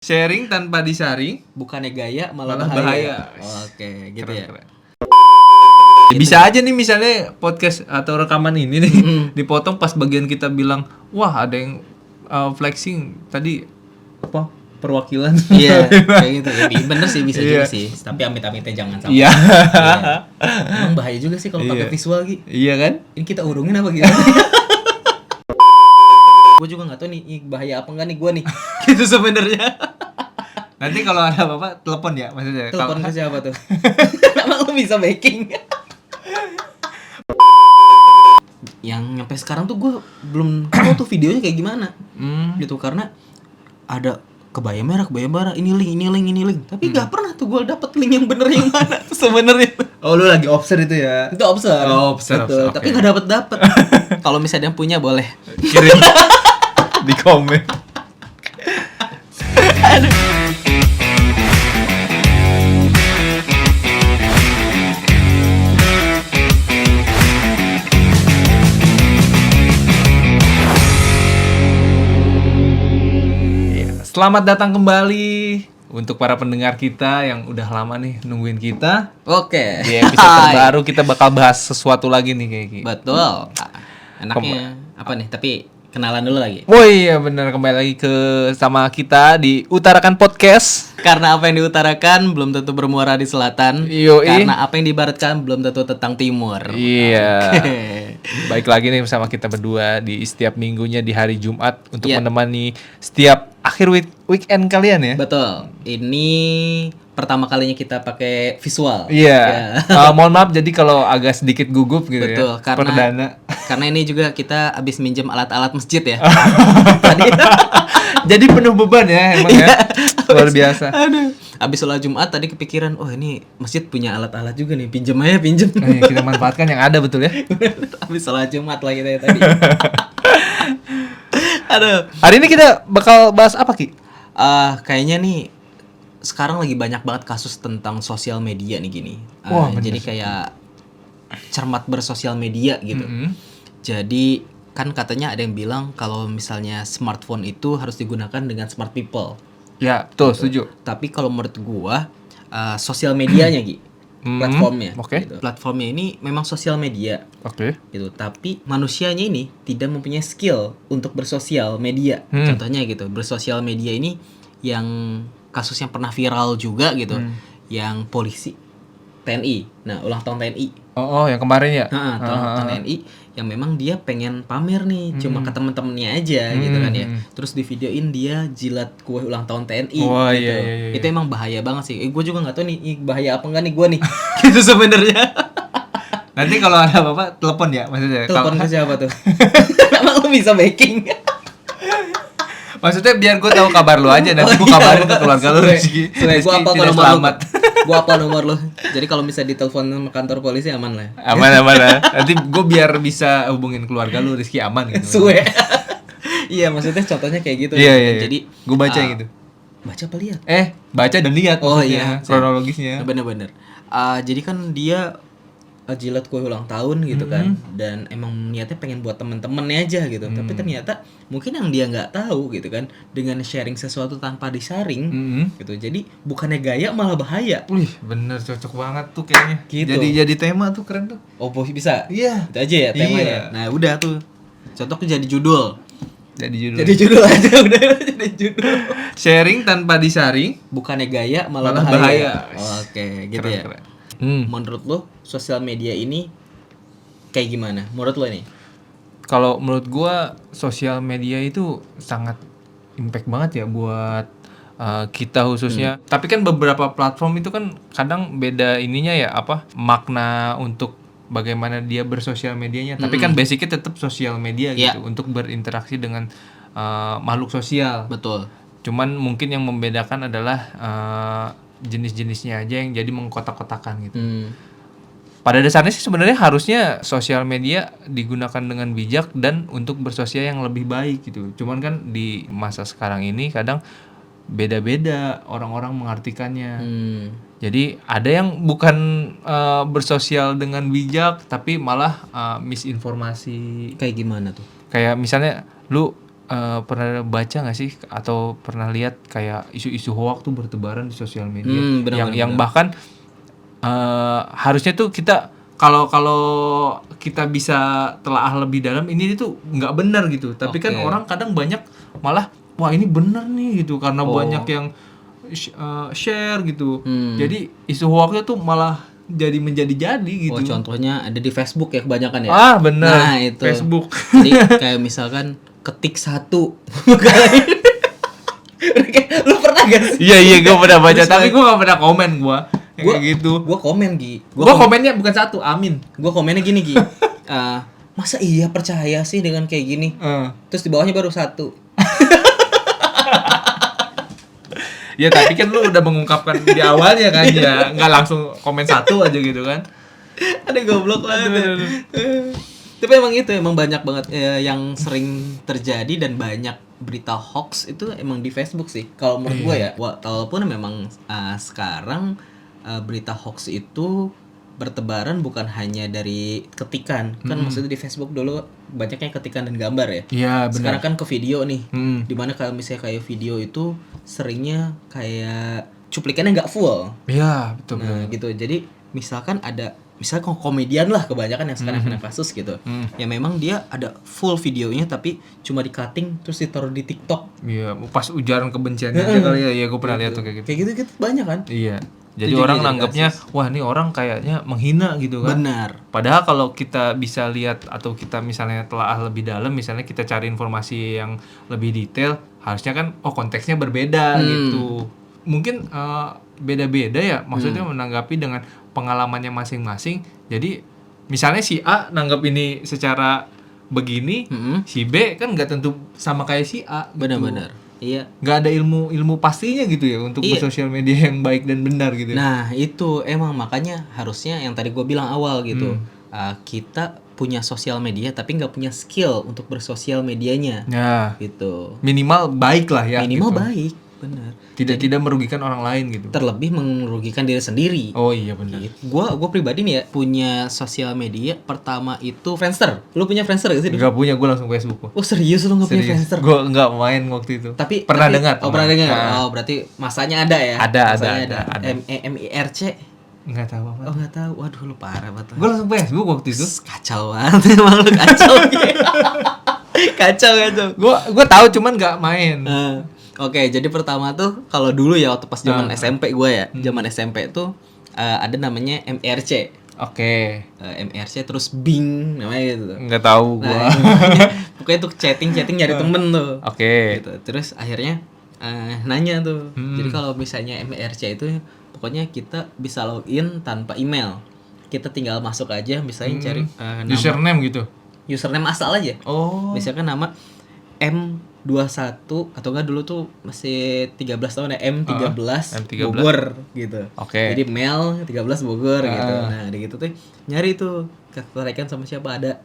Sharing tanpa disaring, bukannya gaya malah bahaya. Oke, gitu Keren, ya. keren. Bisa aja nih misalnya podcast atau rekaman ini nih dipotong pas bagian kita bilang, wah ada yang flexing tadi apa perwakilan. Iya, kayak gitu. Ya, bener sih bisa Iya. juga sih. Tapi amit-amitnya jangan sampai. Iya. Iya. Emang bahaya juga sih kalau Iya. pakai visual gitu. Iya kan? Ini kita urungin apa gimana? Gue juga nggak tahu nih bahaya apa enggak nih gue nih. Gitu sebenarnya. Nanti kalau ada apa-apa telepon ya maksudnya. Telepon ke siapa tuh? Emang lu bisa backing? Yang nyampe sekarang tuh gue belum tahu tuh videonya kayak gimana. Gitu karena ada kebaya merah, ini link. Tapi nggak pernah tuh gue dapet link yang bener yang mana tuh sebenarnya. Oh lu lagi observe itu ya? Itu observe. Oh, observe, Betul. oke. Tapi nggak dapet. Kalau misalnya yang punya boleh. Kirim di komen. Selamat datang kembali untuk para pendengar kita yang udah lama nih nungguin kita. Oke. Di episode terbaru kita bakal bahas sesuatu lagi nih kayak gitu. Betul. Enaknya apa nih? Tapi kenalan dulu lagi. Oh iya bener, kembali lagi sama kita di Utarakan Podcast. Karena apa yang diutarakan belum tentu bermuara di selatan. Yoi. Karena apa yang dibaratkan belum tentu tentang timur. Iya. Oke. Baik lagi nih bersama kita berdua di setiap minggunya di hari Jumat untuk Iya. menemani setiap akhir weekend kalian ya. Betul. Ini pertama kalinya kita pakai visual. Iya. Mohon maaf jadi kalau agak sedikit gugup gitu. Betul, ya. karena Perdana. Karena ini juga kita habis minjem alat-alat masjid ya. Tadi Jadi penuh beban ya emang ya. Luar biasa. aduh, habis sholat Jumat tadi kepikiran, oh ini masjid punya alat-alat juga nih, pinjem. Nah, kita manfaatkan yang ada betul ya. Habis sholat Jumat lah kita ya tadi. Aduh. Hari ini kita bakal bahas apa Ki? Kayaknya nih sekarang lagi banyak banget kasus tentang sosial media nih gini. Wah, bener. Jadi kayak cermat bersosial media gitu. Jadi kan katanya ada yang bilang kalau misalnya smartphone itu harus digunakan dengan smart people. Ya, betul, setuju. Tapi kalau menurut gua sosial medianya Gi, platformnya. Oke. Gitu. Platformnya ini memang sosial media Oke. gitu, tapi manusianya ini tidak mempunyai skill untuk bersosial media. Contohnya gitu, bersosial media ini yang kasus yang pernah viral juga gitu, yang polisi TNI. Nah, ulang tahun TNI. Oh, yang kemarin ya? Ulang tahun TNI yang memang dia pengen pamer nih cuma ke temen-temennya aja gitu kan ya. Terus di videoin dia jilat kue ulang tahun TNI Oh, gitu. iya. Itu emang bahaya banget sih. Gue juga nggak tahu nih bahaya apa enggak nih gue nih. Gitu sebenarnya. Nanti kalau ada apa-apa telepon ya maksudnya. Telepon ke siapa tuh? Emang lu bisa backing? Maksudnya biar gue tahu kabar lu aja, nanti gue kabarin ke keluarga lu Rizky. Gue apa tidak nomor selamat. Gue apa nomor lu? Jadi kalau misalnya ditelepon sama kantor polisi aman lah. Aman lah. Nanti gue biar bisa hubungin keluarga lu Rizky aman gitu. Suwe. Iya, maksudnya contohnya kayak gitu. Iya. Jadi gue baca gitu. Baca apa lihat? Baca dan lihat Oh maksudnya, iya, kronologisnya. Bener-bener. Jadi kan dia jilat kue ulang tahun gitu kan, dan emang niatnya pengen buat temen-temennya aja gitu. Tapi ternyata mungkin yang dia nggak tahu gitu kan, dengan sharing sesuatu tanpa disaring gitu. Jadi bukannya gaya malah bahaya. Wih, bener cocok banget tuh kayaknya. Gitu. Jadi tema tuh keren tuh. Oh bisa? Iya. Itu aja ya temanya. Iya. Nah udah tuh, cocok jadi judul. Jadi Jadi judul aja udah jadi judul. sharing tanpa disaring, Bukannya gaya malah malah bahaya. Oke, gitu Keren, ya. keren. Menurut lo sosial media ini kayak gimana? Menurut lo nih? Kalau menurut gua sosial media itu sangat impact banget ya buat kita khususnya. Tapi kan beberapa platform itu kan kadang beda ininya ya makna untuk bagaimana dia bersosial medianya. Tapi kan basicnya tetap sosial media gitu untuk berinteraksi dengan makhluk sosial. Betul. Cuman mungkin yang membedakan adalah jenis-jenisnya aja yang jadi mengkotak-kotakan gitu. Pada dasarnya sih sebenarnya harusnya sosial media digunakan dengan bijak dan untuk bersosial yang lebih baik gitu. Cuman kan di masa sekarang ini kadang beda-beda orang-orang mengartikannya. Jadi ada yang bukan bersosial dengan bijak tapi malah misinformasi. Kayak gimana tuh? Kayak misalnya lu pernah baca nggak sih atau pernah lihat kayak isu-isu hoax tuh bertebaran di sosial media Benar, yang bahkan harusnya tuh kita kalau kita bisa telaah lebih dalam ini tuh nggak benar gitu, tapi kan Oke. orang kadang banyak malah wah ini benar nih gitu karena banyak yang share gitu. Jadi isu hoaxnya tuh malah menjadi gitu. Oh, contohnya ada di Facebook ya kebanyakan ya. Ah benar. Nah, itu. Facebook. Jadi kayak misalkan ketik 1. Lu pernah gak sih? Iya gue pernah baca tapi gue gak pernah komen Gua kayak gitu. Gua komen Gi. Gue komennya bukan 1, amin. Gua komennya gini Gi. Masa iya percaya sih dengan kayak gini? Terus di bawahnya baru 1. Ya tapi kan lu udah mengungkapkan di awalnya kan ya, nggak langsung komen 1 aja gitu kan. Ada goblok banget. Tapi emang banyak banget yang sering terjadi dan banyak berita hoax itu emang di Facebook sih. Kalau menurut gue ya, walaupun memang sekarang berita hoax itu bertebaran bukan hanya dari ketikan. Kan maksudnya di Facebook dulu banyaknya ketikan dan gambar ya. Iya benar. Sekarang kan ke video nih. Dimana kalau misalnya kayak video itu seringnya kayak cuplikannya nggak full. Iya betul. Nah gitu. Jadi misalkan misalnya komedian lah kebanyakan yang sekarang kena kasus gitu. Ya memang dia ada full videonya tapi cuma di cutting terus ditaruh di TikTok. Iya, pas ujaran kebenciannya aja kali ya. Iya, gue pernah lihat tuh kayak gitu. Kayak gitu banyak kan? Iya. Jadi Itu orang jadi nanggapnya wah ini orang kayaknya menghina gitu kan. Benar. Padahal kalau kita bisa lihat atau kita misalnya telaah lebih dalam, misalnya kita cari informasi yang lebih detail, harusnya kan konteksnya berbeda gitu. Mungkin beda-beda ya, maksudnya menanggapi dengan pengalamannya masing-masing. Jadi misalnya si A nanggap ini secara begini, si B kan nggak tentu sama kayak si A. Gitu. Benar-benar. Iya. Nggak ada ilmu pastinya gitu ya untuk bersosial media yang baik dan benar gitu. Nah itu emang makanya harusnya yang tadi gue bilang awal gitu. Kita punya sosial media tapi nggak punya skill untuk bersosial medianya. Ya. Gitu. Minimal baik lah ya. Minimal gitu. baik, benar. Tidak merugikan orang lain gitu. Terlebih merugikan diri sendiri. Oh iya benar. Gua pribadi nih ya punya sosial media pertama itu Friendster. Lu punya Friendster gak sih? Enggak punya, gue langsung Facebook. Oh serius lu nggak punya Friendster? Gue enggak main waktu itu. Tapi pernah dengar. Oh pernah dengar. Oh berarti masanya ada ya? Ada. MEMIRC. Enggak tahu apa. Oh enggak tahu. Waduh lu parah banget. Gue langsung Facebook waktu itu. Kacau banget emang lu kacau. Kacau. Gue tahu cuman enggak main. Oke, jadi pertama tuh kalau dulu ya waktu pas zaman SMP gue ya, zaman SMP tuh ada namanya MRC. Oke. MRC terus Bing namanya gitu. Enggak tahu gue. Pokoknya tuh chatting nyari temen tuh. Oke. Gitu. Terus akhirnya nanya tuh. Jadi kalau misalnya MRC itu pokoknya kita bisa login tanpa email. Kita tinggal masuk aja misalnya cari nama. Username gitu. Username asal aja. Oh. Misalkan nama M21 atau enggak dulu tuh masih 13 tahun ya M13 Bogor gitu. Oke. Jadi Mel 13 Bogor gitu. Nah, ada gitu tuh nyari tuh ketertarikan sama siapa ada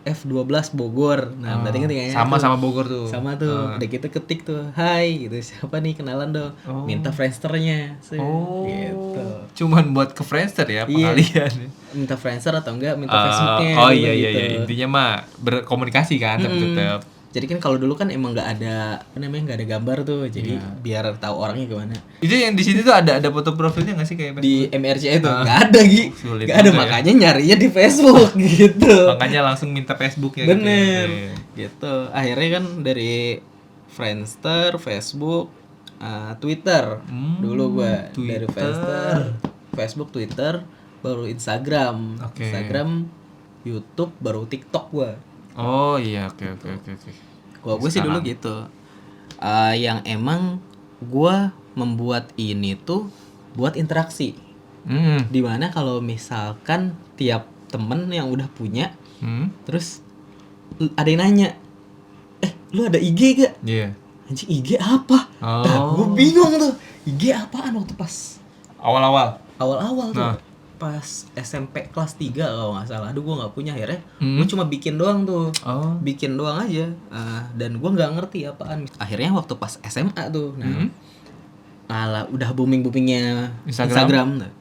F12 Bogor. Nah, berarti kan tinggalnya sama Bogor tuh. Sama tuh. Udah gitu ketik tuh. Hai gitu. Siapa nih kenalan dong. Minta Friendster-nya. Gitu. Cuman buat ke Friendster ya pengalian. Minta Friendster atau enggak minta Facebooknya. Oh gitu, iya gitu. intinya mah berkomunikasi kan tetap. Jadi kan kalau dulu kan emang nggak ada nggak ada gambar tuh, jadi biar tahu orangnya gimana. Itu yang di sini tuh ada foto profilnya nggak sih kayak di MRC itu nggak ada nggak ada ya. makanya nyarinya di Facebook gitu. Makanya langsung minta Facebooknya. Bener gitu. Akhirnya kan dari Friendster, Facebook, Twitter. Dulu gua dari Friendster, Facebook, Twitter, baru Instagram, Instagram, YouTube, baru TikTok gua. Oh iya oke. Kalau gue sih dulu gitu. Yang emang gue membuat ini tuh buat interaksi. Dimana kalau misalkan tiap temen yang udah punya, terus ada yang nanya, lu ada IG gak? Iya. Anjing IG apa? Nah, gue bingung tuh. IG apaan waktu pas awal-awal tuh. Pas SMP kelas 3 kalau nggak salah. Aduh gue nggak punya akhirnya. Gue cuma bikin doang tuh. Bikin doang aja. Dan gue nggak ngerti apaan. Akhirnya waktu pas SMA tuh. Nah, udah boomingnya Instagram. Nah,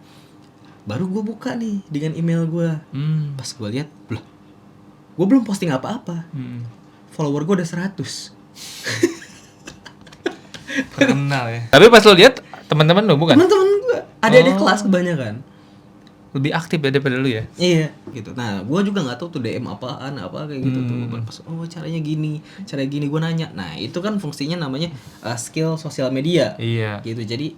baru gue buka nih dengan email gue. Pas gue lihat, gue belum posting apa-apa. follower gue udah 100. Terkenal ya. Tapi pas lo lihat teman-teman lo bukan? Teman-teman gue, adik-adik kelas kebanyakan. Lebih aktif ya daripada lu ya? Iya, gitu. Nah, gue juga nggak tahu tuh DM apaan, apa kayak gitu tuh. Pas, oh caranya gini, gue nanya. Nah, itu kan fungsinya namanya skill sosial media. Iya. Gitu. Jadi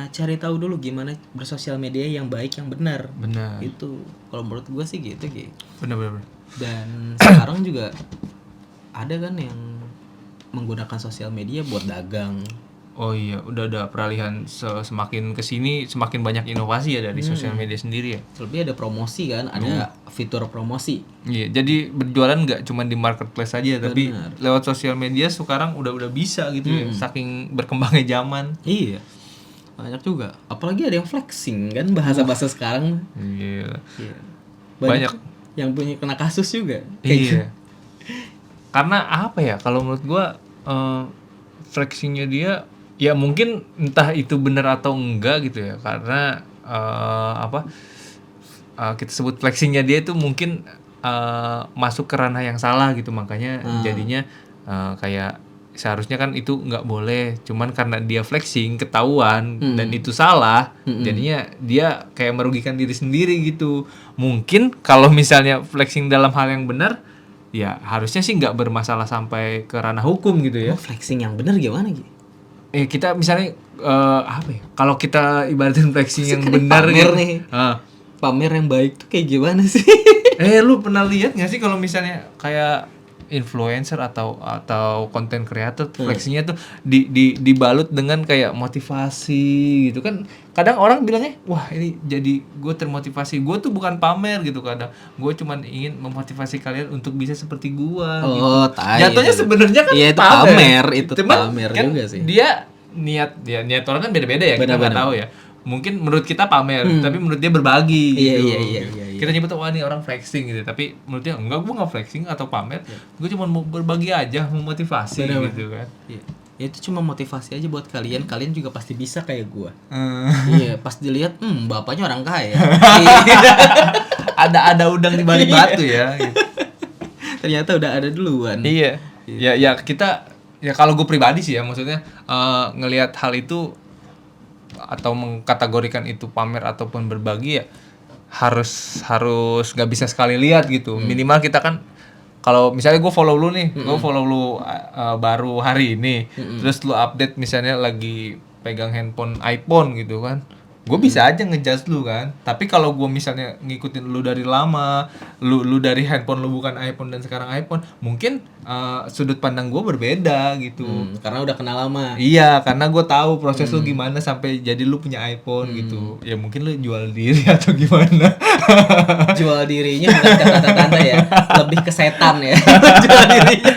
cari tahu dulu gimana bersosial media yang baik, yang benar. Benar. Itu kalau menurut gue sih gitu, Ki. Benar. Dan sekarang juga ada kan yang menggunakan sosial media buat dagang. Oh iya, udah ada peralihan semakin kesini semakin banyak inovasi ya dari sosial media sendiri ya. Terlebih ada promosi kan, ada fitur promosi. Iya, jadi berjualan nggak cuma di marketplace aja, tapi lewat sosial media sekarang udah bisa gitu ya, saking berkembangnya zaman. Iya, banyak juga. Apalagi ada yang flexing kan, bahasa-bahasa sekarang. Iya. Iya. Banyak yang punya kena kasus juga. Iya. Karena apa ya? Kalau menurut gua flexingnya dia ya mungkin entah itu benar atau enggak gitu ya, karena kita sebut flexingnya dia itu mungkin masuk ke ranah yang salah gitu, makanya jadinya kayak seharusnya kan itu nggak boleh, cuman karena dia flexing ketahuan dan itu salah, jadinya dia kayak merugikan diri sendiri gitu. Mungkin kalau misalnya flexing dalam hal yang benar ya harusnya sih nggak bermasalah sampai ke ranah hukum gitu ya. Oh, flexing yang benar gimana gitu? Kita misalnya apa ya? Kalau kita ibaratin flexing yang benar pamer gitu. Nih. Pamer yang baik tuh kayak gimana sih? Lu pernah lihat nggak sih kalau misalnya kayak influencer atau content creator flexingnya tuh dibalut dengan kayak motivasi gitu kan? Kadang orang bilangnya, wah ini jadi gue termotivasi, gue tuh bukan pamer gitu, kadang gue cuman ingin memotivasi kalian untuk bisa seperti gue. Oh, gitu. Jatuhnya sebenarnya kan itu pamer, itu cuman pamer kan juga sih. Dia niat orang kan beda-beda ya, kita nggak tahu ya. Mungkin menurut kita pamer, tapi menurut dia berbagi gitu. Iya. Kita nyebut wah nih orang flexing gitu, tapi menurut dia enggak, gue nggak flexing atau pamer, gue cuma mau berbagi aja, memotivasi gitu kan. Iya. Ya itu cuma motivasi aja buat kalian juga pasti bisa kayak gue. Iya, pas dilihat, bapaknya orang kaya. ada udang di balik batu ya. Gitu. Ternyata udah ada duluan. Iya. Ya kita ya kalau gue pribadi sih ya, maksudnya ngelihat hal itu atau mengkategorikan itu pamer ataupun berbagi ya harus nggak bisa sekali lihat gitu. Minimal kita kan kalau misalnya gue follow lu nih, gue follow lu baru hari ini, terus lu update misalnya lagi pegang handphone iPhone gitu kan, gue bisa aja ngejudge lu kan. Tapi kalau gue misalnya ngikutin lu dari lama, lu dari handphone lu bukan iPhone dan sekarang iPhone, mungkin sudut pandang gue berbeda gitu. Karena udah kenal lama. Iya, karena gue tahu proses lu gimana sampai jadi lu punya iPhone gitu. Ya mungkin lu jual diri atau gimana. Jual dirinya bukan kata tanda ya, lebih ke setan ya. Jual dirinya.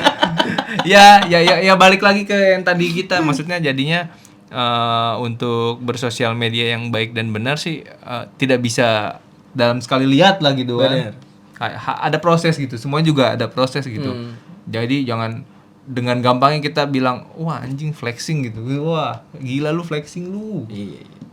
ya balik lagi ke yang tadi kita, maksudnya jadinya untuk bersosial media yang baik dan benar sih tidak bisa dalam sekali lihat lah gitu kan. Ada proses gitu, semua juga ada proses gitu. Jadi jangan dengan gampangnya kita bilang wah anjing flexing gitu, wah gila lu flexing lu,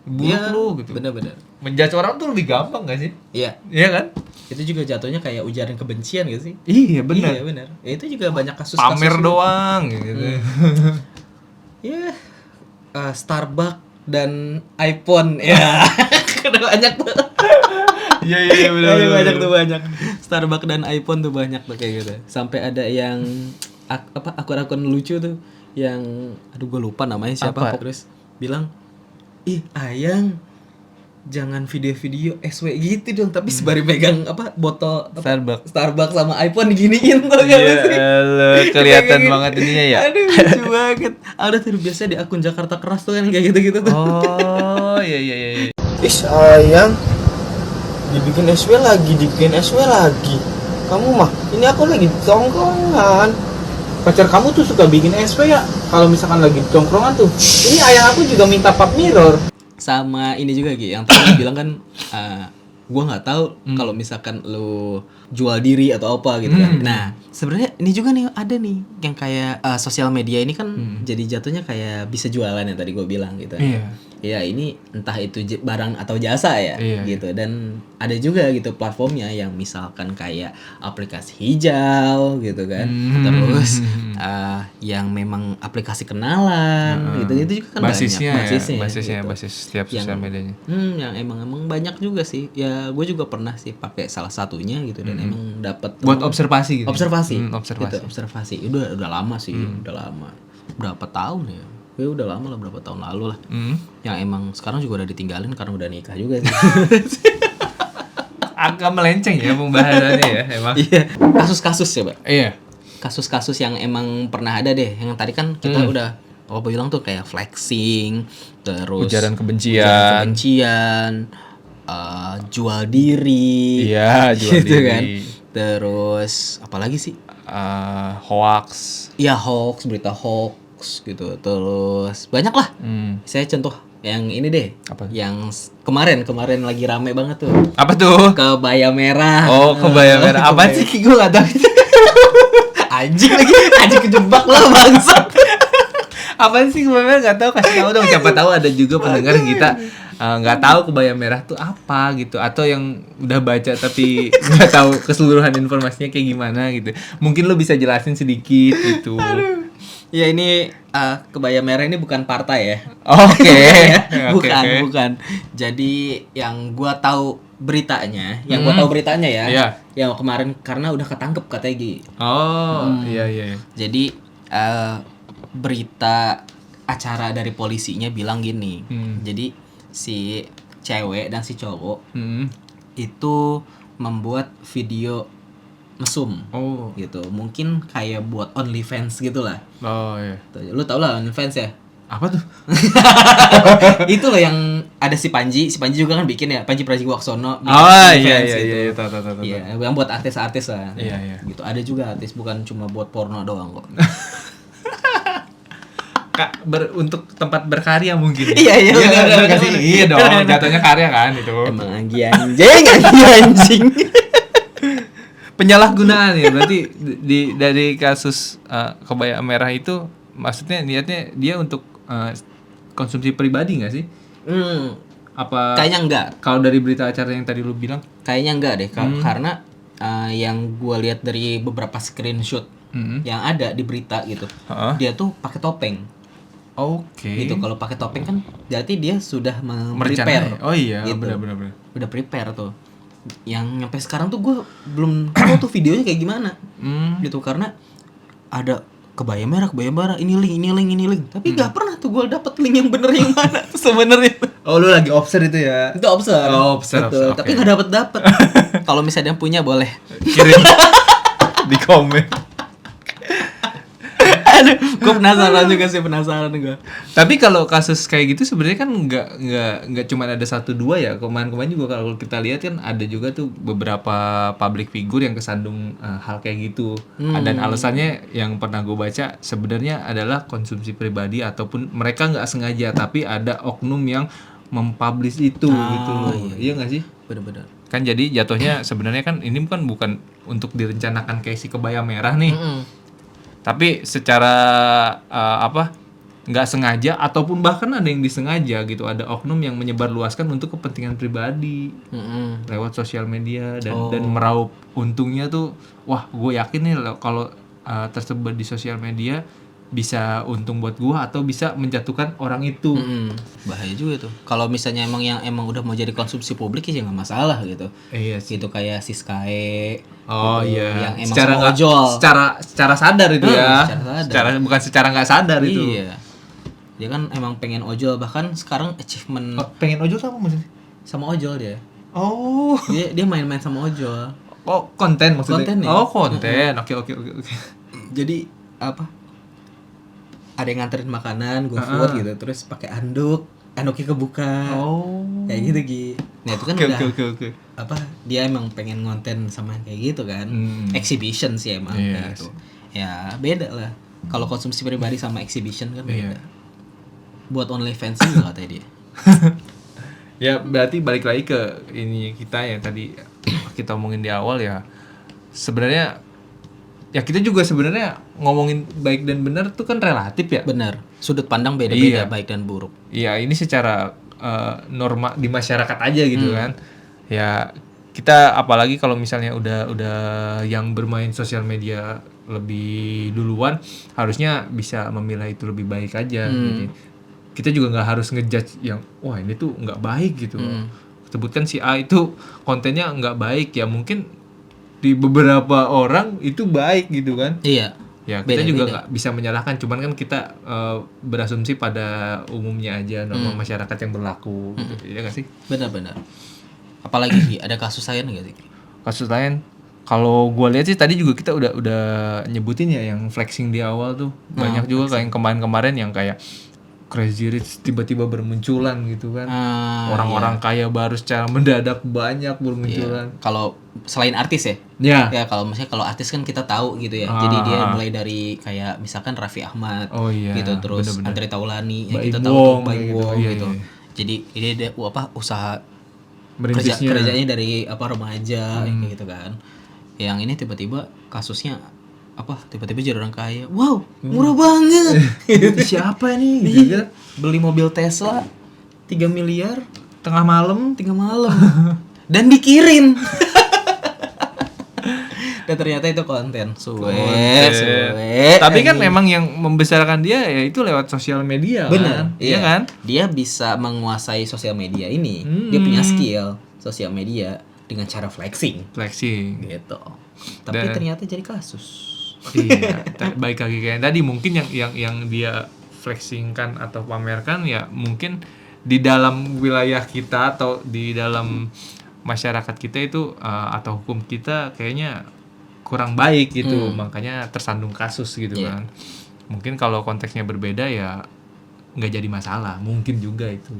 buruk lu gitu. Benar-benar. Menjudge orang tuh lebih gampang gak sih? Iya kan? Itu juga jatuhnya kayak ujaran kebencian gak sih? Iya benar. Iya benar. Ya, itu juga banyak kasus pamer doang gitu. Ya. Starbucks dan iPhone ya. Karena banyak tuh. Iya benar. Banyak. Starbucks dan iPhone tuh banyak tuh kayak gitu. Sampai ada yang akun-akun lucu tuh yang gue lupa namanya siapa, terus bilang, "Ih, Ayang, jangan video-video SW gitu dong, tapi sembari megang botol Starbucks sama iPhone diginiin tuh kan sih." Kelihatan banget ininya ya. Aduh, lucu banget. Ada tuh biasa di akun Jakarta Keras tuh kan kayak gitu-gitu tuh. Oh, iya. Ih, sayang. Dibikin SW lagi. Kamu mah, ini aku lagi di tongkrongan. Pacar kamu tuh suka bikin SW ya? Kalau misalkan lagi di tongkrongan tuh. Ini ayang aku juga minta pap mirror. Sama ini juga Gi, yang tadi bilang kan Gua nggak tahu kalau misalkan lu jual diri atau apa gitu kan. Nah, sebenarnya ini juga nih ada nih yang kayak sosial media ini kan jadi jatuhnya kayak bisa jualan yang tadi gue bilang gitu. Iya. Ya ini entah itu barang atau jasa ya Iya, gitu. Dan ada juga gitu platformnya yang misalkan kayak aplikasi hijau gitu kan. Terus yang memang aplikasi kenalan gitu juga kan basisnya banyak basisnya gitu. basis setiap sosial medianya. Yang emang banyak juga sih. Ya gue juga pernah sih pakai salah satunya gitu dan emang dapat Buat observasi gitu. observasi. Observasi. Gitu, observasi. Udah lama sih, udah lama. Berapa tahun ya? Ya udah lama lah, berapa tahun lalu lah. Yang emang sekarang juga udah ditinggalin karena udah nikah juga sih. Agak melenceng ya pembahasannya ya emang. Iya. Kasus-kasus ya, Pak. Iya. Kasus-kasus yang emang pernah ada deh. Yang tadi kan kita udah bilang tuh kayak flexing, terus Ujaran kebencian. kebencian, jual diri. Iya, jual gitu diri. kan. Terus apalagi sih? Hoax. Ya hoax, berita hoax gitu. Terus banyak lah. Saya contoh yang ini deh. Apa? Yang kemarin lagi rame banget tuh. Apa tuh? Kebaya merah. Oh, kebaya merah. Apa sih? Gue gak tahu. Anjing lagi. Anjing kejebak lah bangsat. Apa sih kebaya merah? Gak tahu, kasih tahu dong. Siapa tahu ada juga pendengar kita nggak tahu kebaya merah tuh apa gitu, atau yang udah baca tapi nggak tahu keseluruhan informasinya kayak gimana gitu. Mungkin lo bisa jelasin sedikit gitu. Ya ini kebaya merah ini bukan partai ya. Oke. Bukan. Jadi yang gua tahu beritanya, ya. Yang kemarin karena udah ketangkep katanya Gi. Oh, iya. Jadi berita acara dari polisinya bilang gini. Jadi si cewek dan si cowok itu membuat video mesum. Oh. Gitu. Mungkin kayak buat OnlyFans gitu lah. Oh iya. Lu tau lah OnlyFans ya? Apa tuh? Itu loh yang ada si Panji juga kan bikin ya, Panji Pragiwaksono. Oh iya, tahu. Iya, yang buat artis-artis lah. Iya. Gitu. Ada juga artis, bukan cuma buat porno doang kok. Untuk tempat berkarya mungkin. Iya, kasih. Iya dong, jatuhnya karya kan itu. Emang anjing. Penyalahgunaan ya, berarti dari kasus kebaya merah itu maksudnya niatnya dia untuk konsumsi pribadi nggak sih? Apa? Kayaknya enggak. Kalau dari berita acara yang tadi lu bilang? Kayaknya enggak deh, karena yang gue lihat dari beberapa screenshot yang ada di berita gitu, dia tuh pakai topeng. Oke. Gitu, kalau pakai topeng kan berarti dia sudah prepare. Oh iya, gitu. benar. Udah prepare tuh. Yang nyampe sekarang tuh gue belum tahu tuh videonya kayak gimana. Gitu, karena ada kebaya merah, ini link. Tapi nggak pernah tuh gue dapet link yang bener yang mana tuh sebenarnya. Oh, lu lagi observe itu ya? Itu observe. Oh, observe. Betul, Okay. tapi nggak dapet. Kalau misalnya yang punya boleh Kirim di komen. Aduh, gue penasaran gue. Tapi kalau kasus kayak gitu sebenarnya kan nggak cuma ada 1-2 ya. Kemarin juga kalau kita lihat kan ada juga tuh beberapa public figure yang kesandung hal kayak gitu. Dan alasannya yang pernah gue baca sebenarnya adalah konsumsi pribadi ataupun mereka nggak sengaja tapi ada oknum yang mempublish itu gitu loh. Iya nggak sih? Benar-benar. Kan jadi jatuhnya sebenarnya kan ini bukan untuk direncanakan kayak si kebaya merah nih. Tapi secara nggak sengaja ataupun bahkan ada yang disengaja gitu, ada oknum yang menyebarluaskan untuk kepentingan pribadi lewat sosial media dan meraup untungnya tuh. Wah, gue yakin nih kalau tersebar di sosial media bisa untung buat gue atau bisa menjatuhkan orang itu. Bahaya juga tuh. Kalau misalnya emang udah mau jadi konsumsi publik ya nggak masalah gitu. Iya sih. Gitu kayak Siskae. Oh gitu, iya. Yang emang secara sama ojol. Secara sadar itu ya. Bukan secara nggak sadar itu. Iya. Dia kan emang pengen ojol, bahkan sekarang achievement Pengen ojol sama maksudnya? sama ojol dia. Oh. Dia main-main sama ojol. Oh, konten maksudnya. Konten ya? Oh, konten. Oke. Jadi apa? Ada yang nganterin makanan, GoFood gitu, terus pakai anduknya kebuka. Oh. Kayak gitu, Gi. Nah, itu kan Oke. apa? Dia emang pengen ngonten sama yang kayak gitu kan. Exhibition sih emang kayak gitu. Ya, beda lah. Kalau konsumsi pribadi sama exhibition kan beda. Buat OnlyFans juga katanya dia. Ya berarti balik lagi ke ini kita yang tadi kita omongin di awal ya. Sebenarnya ya kita juga sebenarnya ngomongin baik dan benar tuh kan relatif ya. Benar. Sudut pandang beda-beda Iya. baik dan buruk. Iya, ini secara norma di masyarakat aja gitu kan. Ya kita apalagi kalau misalnya udah yang bermain sosial media lebih duluan, harusnya bisa memilah itu lebih baik aja. Jadi kita juga nggak harus ngejudge yang wah ini tuh nggak baik gitu. Sebutkan si A itu kontennya nggak baik, ya mungkin di beberapa orang itu baik gitu kan. Iya. Ya kita juga nggak bisa menyalahkan, cuman kan kita berasumsi pada umumnya aja norma masyarakat yang berlaku gitu. Iya nggak sih? Benar-benar. Apalagi Ki, ada kasus lain nggak sih? Kasus lain kalau gue lihat sih tadi juga kita udah nyebutin ya yang flexing di awal tuh. Banyak juga kayak yang kemarin-kemarin yang kayak Crazy Rich tiba-tiba bermunculan gitu kan. Orang-orang kaya baru secara mendadak banyak bermunculan. Kalau selain artis ya? Ya. Ya kalau misalnya kalau artis kan kita tahu gitu ya. Jadi dia mulai dari kayak misalkan Raffi Ahmad Oh iya, gitu, terus bener-bener. Andre Taulani yang Baim kita tahu Wong, tuh, Baim gitu. Wong Iya, gitu. iya. Jadi ini dia usaha Merintisnya. kerjanya dari remaja kayak gitu kan. Yang ini tiba-tiba kasusnya tiba-tiba jadi orang kaya. Wow, murah banget. Siapa nih? Gitu kan. Beli mobil Tesla 3 miliar Tengah malam. dan dikirim. Dan ternyata itu konten. Tapi kan memang yang membesarkan dia ya itu lewat sosial media. Benar, kan? Iya kan? Dia bisa menguasai sosial media ini. Dia punya skill sosial media dengan cara flexing Flexing. gitu. Tapi ternyata jadi kasus. Iya, baik lagi kayak tadi mungkin yang dia flexingkan atau pamerkan ya mungkin di dalam wilayah kita atau di dalam masyarakat kita itu atau hukum kita kayaknya kurang baik gitu, makanya tersandung kasus gitu kan. Mungkin kalau konteksnya berbeda ya nggak jadi masalah, mungkin juga itu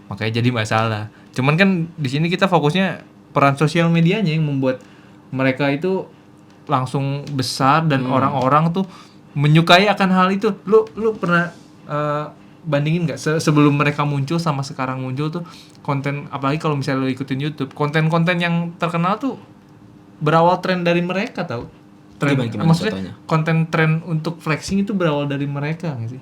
makanya jadi masalah. Cuman kan di sini kita fokusnya peran sosial medianya yang membuat mereka itu langsung besar dan orang-orang tuh menyukai akan hal itu. Lu pernah bandingin nggak sebelum mereka muncul sama sekarang muncul tuh konten, apalagi kalau misalnya lu ikutin YouTube, konten-konten yang terkenal tuh berawal tren dari mereka tau. Gimana Maksudnya contohnya? konten tren untuk flexing itu berawal dari mereka nggak sih?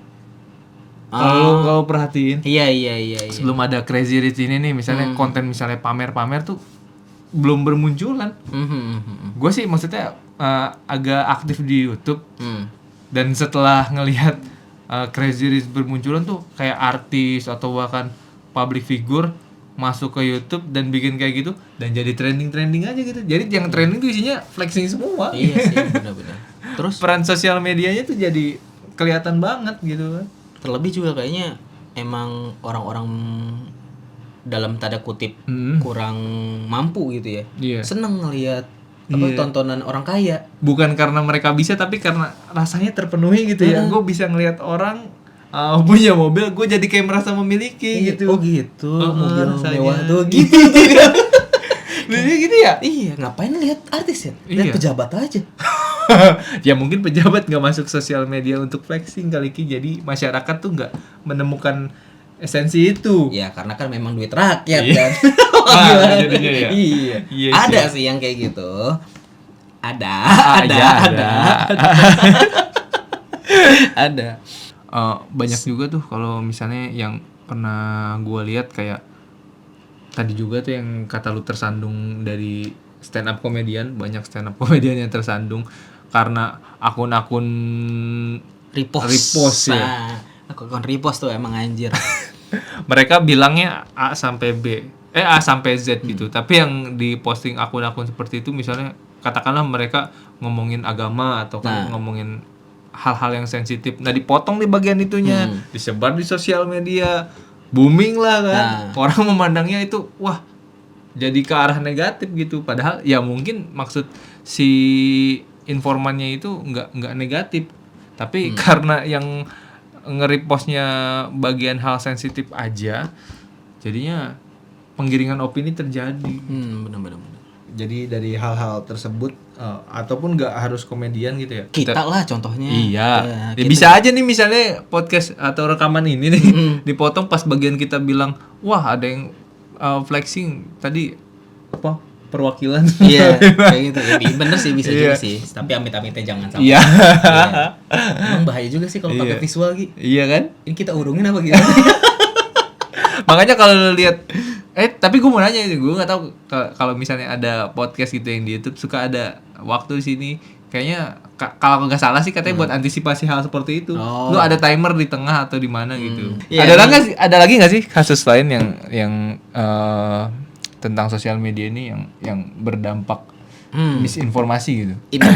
Kalau perhatiin Iya. sebelum ada Crazy Rich ini nih misalnya konten misalnya pamer-pamer tuh belum bermunculan. Gue sih maksudnya agak aktif di YouTube dan setelah ngelihat Crazy Rich bermunculan tuh kayak artis atau bahkan public figure masuk ke YouTube dan bikin kayak gitu dan jadi trending aja gitu. Jadi yang trending tuh isinya flexing semua. Iya sih, benar-benar. Terus Peran sosial medianya tuh jadi kelihatan banget gitu kan. terlebih juga kayaknya emang orang-orang dalam tanda kutip kurang mampu gitu ya. Iya. Seneng ngelihat tontonan orang kaya. Bukan karena mereka bisa tapi karena rasanya terpenuhi gitu ya. Gue bisa ngelihat orang punya mobil, gue jadi kayak merasa memiliki gitu. Oh gitu. Mobil rasanya. mewah tuh gitu. Jadi gitu ya? Iya, ngapain lihat artis ya? Lihat Iya. pejabat aja. Ya mungkin pejabat nggak masuk sosial media untuk flexing kali Ki. Jadi masyarakat tuh nggak menemukan esensi itu. Ya karena kan memang duit rakyat Iya. kan. Jadinya ya. Iya. Iya Ada sih. sih yang kayak gitu. Ada. Ada. Banyak juga tuh kalau misalnya yang pernah gue lihat kayak tadi juga tuh yang kata lu tersandung dari stand up komedian, banyak stand up komedian yang tersandung karena akun-akun repost ya. Nah, akun repost tuh emang anjir. Mereka bilangnya A sampai B, A sampai Z gitu. Tapi yang di posting akun-akun seperti itu misalnya katakanlah mereka ngomongin agama atau kan ngomongin hal-hal yang sensitif. Nah, dipotong di bagian itunya, disebar di sosial media, booming lah kan. Orang memandangnya itu wah jadi ke arah negatif gitu. Padahal ya mungkin maksud si informannya itu nggak negatif. Tapi karena yang nge-repostnya bagian hal sensitif aja, jadinya penggiringan opini terjadi. Benar. Jadi dari hal-hal tersebut ataupun nggak harus komedian gitu ya. Kita lah contohnya. Iya. Ya, Ya, bisa aja nih misalnya podcast atau rekaman ini nih dipotong pas bagian kita bilang, "Wah, ada yang flexing tadi apa perwakilan. Iya, kayak gitu. Ya, bener sih bisa Iya. juga sih. Tapi amit-amitnya jangan sampai. Iya. Iya. Emang bahaya juga sih kalau pakai Iya. visual gitu. Iya kan? Ini kita urungin apa gitu? Makanya kalau lu lihat tapi gue mau nanya, gue nggak tahu kalau misalnya ada podcast gitu yang di YouTube suka ada waktu di sini kayaknya kalau nggak salah sih katanya buat antisipasi hal seperti itu. Oh. Lu ada timer di tengah atau di mana gitu. Iya, Ada lagi nggak sih kasus lain yang tentang sosial media ini yang berdampak misinformasi gitu? Ini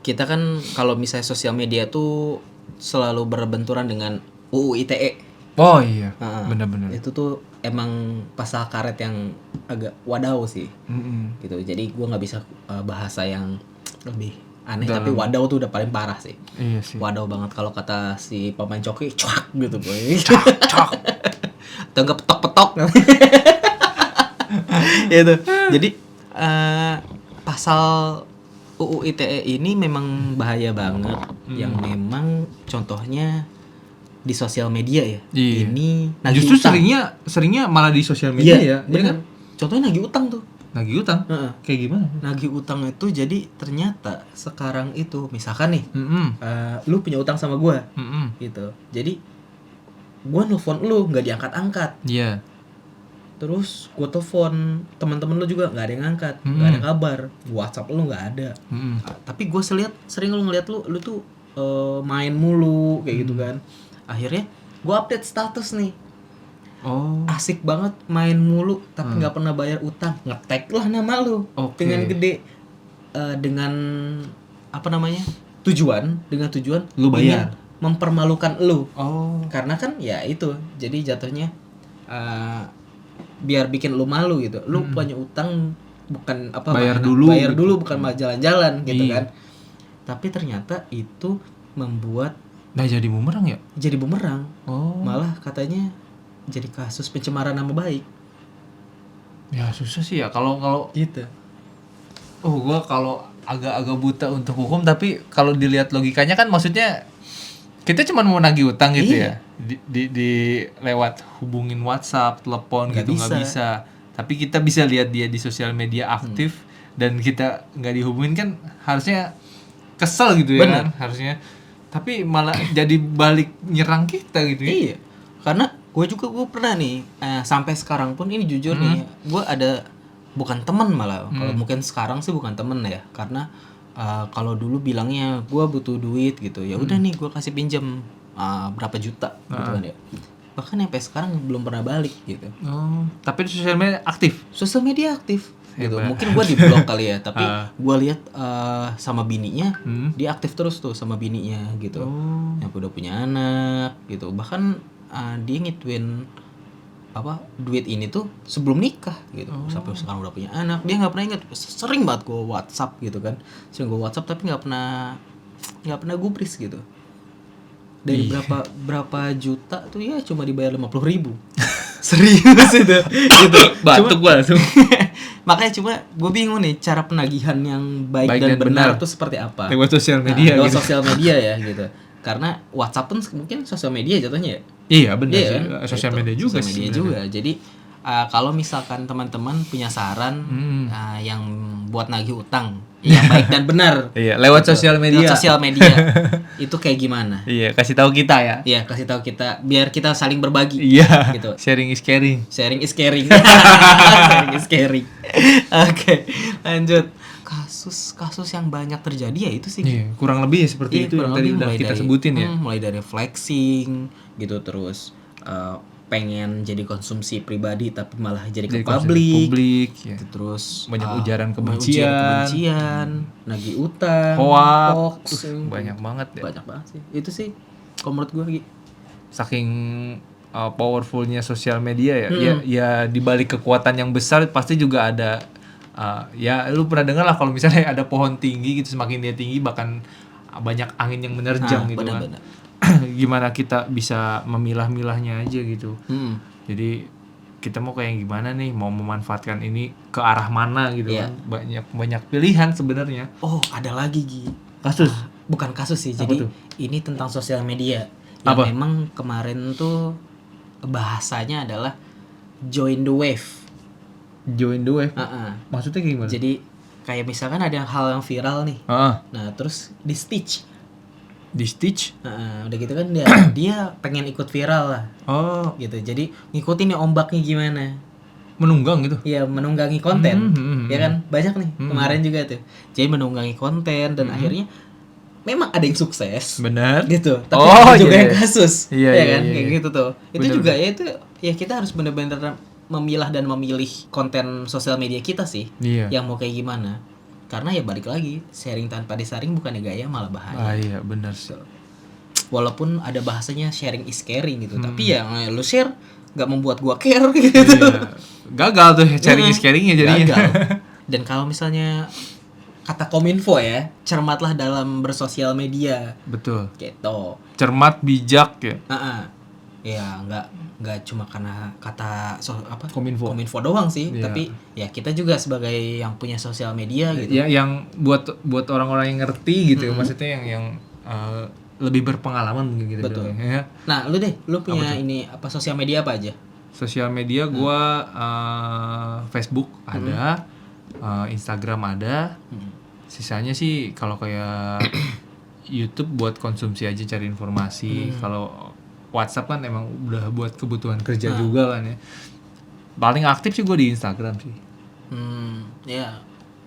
kita kan kalau misalnya sosial media tuh selalu berbenturan dengan UU ITE. Oh iya, Nah, benar-benar. itu tuh emang pasal karet yang agak wadaw sih. Mm-mm. Gitu. Jadi gua nggak bisa bahasa yang lebih aneh, Dalam. tapi wadaw tuh udah paling parah sih. Iya sih. Wadaw banget kalau kata si pemain coki, cuak gitu boy. Cok. Atau enggak petok-petok. Itu. Jadi pasal UU ITE ini memang bahaya banget, yang memang contohnya di sosial media ya. Iya. Ini nagih Justru utang. seringnya malah di sosial media ya. bener. Contohnya nagih utang tuh. Nagih utang. Heeh. Kayak gimana? Nagih utang itu jadi ternyata sekarang itu misalkan nih, Mm-mm. lu punya utang sama gua Mm-mm. gitu. Jadi gua nelfon lu nggak diangkat-angkat. Iya. Terus gua telepon teman-teman lu juga nggak ada yang angkat, nggak ada kabar. WhatsApp lu nggak ada. Mm-mm. Tapi gue sering lu ngeliat lu tuh main mulu kayak gitu kan. Akhirnya gue update status nih, Oh. asik banget main mulu tapi nggak pernah bayar utang. Nge-tag lah nama lu Oke. dengan gede, dengan apa namanya, tujuan Lu bayar. ingin mempermalukan lu. Oh. Karena kan ya itu, jadi jatuhnya biar bikin lu malu gitu. Lu punya utang bukan apa, Bayar mainan. dulu bayar gitu. dulu bukan malah jalan-jalan gitu Iya. kan. Tapi ternyata itu membuat Nah jadi bumerang ya? jadi bumerang. Oh. Malah katanya jadi kasus pencemaran nama baik. Ya susah sih ya kalau Gitu. gua kalau agak-agak buta untuk hukum, tapi kalau dilihat logikanya kan maksudnya kita cuma mau nagih utang gitu Iya. ya. Di lewat hubungin WhatsApp, telepon Nggak gitu nggak bisa. Tapi kita bisa lihat dia di sosial media aktif dan kita nggak dihubungin kan harusnya kesel gitu ya Bener. kan harusnya. Tapi malah jadi balik nyerang kita gitu ya. Iya. Karena gue pernah nih, sampai sekarang pun ini jujur nih, gue ada bukan teman malah. Kalau mungkin sekarang sih bukan temen ya, karena kalau dulu bilangnya gue butuh duit gitu, ya udah nih gue kasih pinjam berapa juta gitu kan ya. Bahkan sampai sekarang belum pernah balik gitu. Oh, tapi di sosial media aktif. Sosial media aktif gitu. Hebat. Mungkin gue di blok kali ya, tapi gue lihat sama bininya, dia aktif terus tuh sama bininya gitu. Yang udah punya anak gitu. Bahkan dia ngituin apa duit ini tuh sebelum nikah gitu. Sampai sekarang udah punya anak, dia nggak pernah ingat. Sering banget gue WhatsApp gitu kan. Sering gue WhatsApp tapi nggak pernah gubris gitu. Dari berapa juta tuh ya cuma dibayar 50.000. Serius itu gitu. Batuk gua langsung. Makanya cuma gue bingung nih cara penagihan yang baik dan benar tuh seperti apa. Lewat sosial media Lewat gitu. sosial media ya gitu. Karena WhatsApp pun mungkin sosial media jatuhnya ya. Iya benar Iya sih. kan? Sosial Gitu. media juga Sosial media sih. juga. Jadi kalau misalkan teman-teman punya saran yang buat nagih utang yang baik dan benar. Iya, lewat sosial media. Lewat sosial media. Itu kayak gimana? Iya, kasih tahu kita ya. Iya, kasih tahu kita biar kita saling berbagi. Iya. Gitu. Sharing is caring. Sharing is caring. Sharing is caring. Oke, lanjut. Kasus yang banyak terjadi ya itu sih. Iya, kurang lebih ya seperti itu yang kurang tadi lebih udah mulai kita dari- sebutin ya. Mulai dari flexing gitu, terus pengen jadi konsumsi pribadi tapi malah jadi ke Jadi konsumsi publik. publik ya. Gitu, terus Banyak ujaran banyak kebencian. kebencian, nagih utang, Hoax. hoax. Banyak banget ya. Banyak banget sih. Itu sih kalau menurut gue Gi. Saking powerfulnya sosial media ya. Ya di balik kekuatan yang besar pasti juga ada ya lu pernah dengar lah kalau misalnya ada pohon tinggi gitu, semakin dia tinggi bahkan banyak angin yang menerjang gitu benar-benar. kan. Gimana kita bisa memilah-milahnya aja gitu. Jadi kita mau kayak gimana nih, mau memanfaatkan ini ke arah mana gitu Iya. kan. Banyak pilihan sebenarnya. Oh, ada lagi Gi. Kasus. Bukan kasus sih. Apa Jadi tuh? ini tentang sosial media. Yang Apa? memang kemarin tuh bahasanya adalah join the wave. Join the wave. Heeh. Maksudnya kayak gimana? Jadi kayak misalkan ada hal yang viral nih. Heeh. Nah, terus di stitch. Di Stitch. Udah gitu kan dia pengen ikut viral lah Oh, gitu. Jadi ngikutin nih ombaknya gimana. menunggang gitu. Ya menunggangi konten. Ya kan banyak nih kemarin juga tuh. Jadi menunggangi konten dan akhirnya memang ada yang sukses. Benar. Gitu. Tapi Oh, ada juga iya. yang kasus. Iya, ya iya, kan iya, kayak iya. gitu tuh. Itu Bener, juga ya itu ya kita harus benar-benar memilah dan memilih konten sosial media kita sih. Iya. Yang mau kayak gimana. Karena ya balik lagi, sharing tanpa disaring bukannya gaya malah bahaya. Ah iya, benar sih. Walaupun ada bahasanya sharing is caring gitu, tapi ya lu share nggak membuat gua care gitu. Iya. Gagal tuh sharing is caring-nya jadinya. Gagal. Dan kalau misalnya kata Kominfo ya, cermatlah dalam bersosial media Betul. gitu. Cermat, bijak ya. Ya nggak cuma karena kata Kominfo. doang sih, Iya. tapi ya kita juga sebagai yang punya sosial media gitu. Ya yang buat orang-orang yang ngerti gitu, maksudnya yang lebih berpengalaman mungkin gitu Betul. bilangnya, ya. Nah, lu punya ini apa sosial media apa aja? Sosial media gua Facebook ada, Instagram ada. Sisanya sih kalau kayak YouTube buat konsumsi aja, cari informasi. Kalau WhatsApp kan emang udah buat kebutuhan kerja juga kan ya. Paling aktif sih gue di Instagram sih. Ya.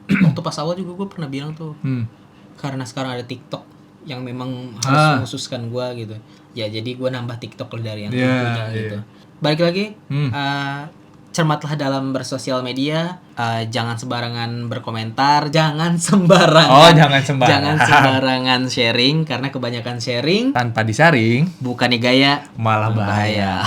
Waktu pas awal juga gue pernah bilang tuh, karena sekarang ada TikTok yang memang harus mengkhususkan gue gitu. Ya jadi gue nambah TikTok dari yang punya gitu. Balik lagi, cermatlah dalam bersosial media, jangan sembarangan berkomentar, jangan sembarangan. Jangan sembarangan. Jangan sembarangan sharing karena kebanyakan sharing Tanpa disaring bukannya gaya malah bahaya.